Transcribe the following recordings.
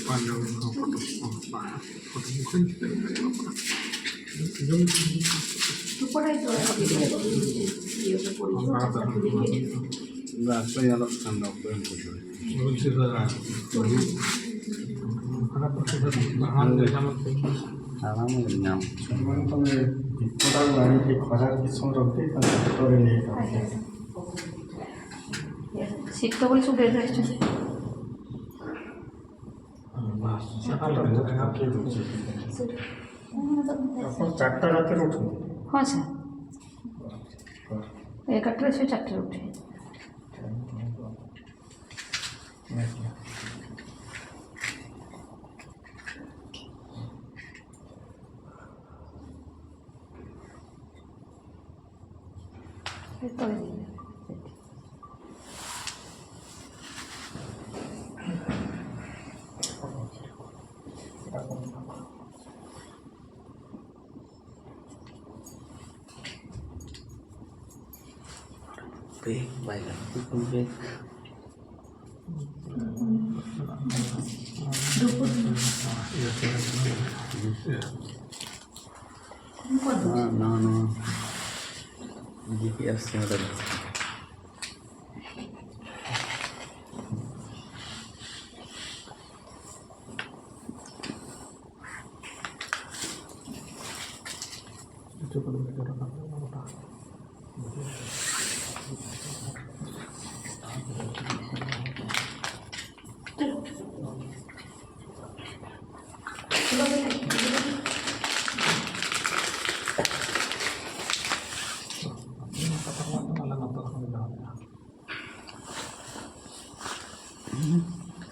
panjang foto mungkin nggak saya harus tanda 사람은 그냥 전문성을 이쁘다고 아니게 과장기성스럽게 떠내니 শিক্ষকগুলি সব বের হয়ে এসেছে এখন 4টা রাতের উঠুন হ্যাঁ স্যার 11টায় এসে 4টায় উঠে করে দিন Baik, baik. No. GPS nya udah.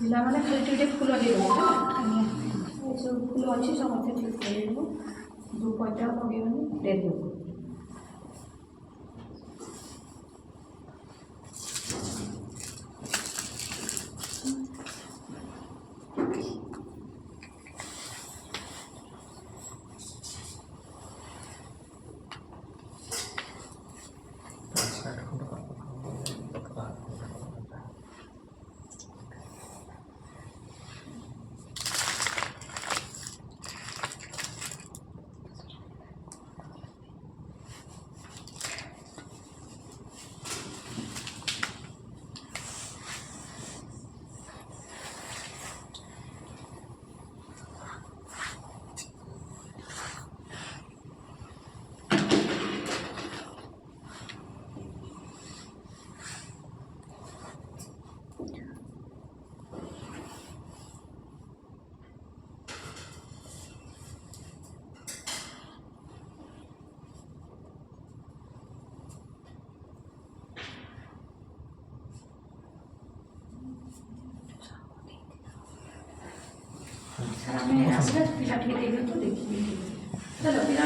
ପିଲାମାନେ ଖାଲି ଟିକେ ଫୁଲ ଦେଇଦେବ ଏସବୁ ଫୁଲ ଅଛି ସମସ୍ତେ ଠିକ୍ କରିଦେବୁ ଯେଉଁ ପଇସା ପକେଇବନି ଦେଇଦେବୁ স্যার আমি আসলে পিলা ঠিক দেখবেন তো দেখি চলো পিলা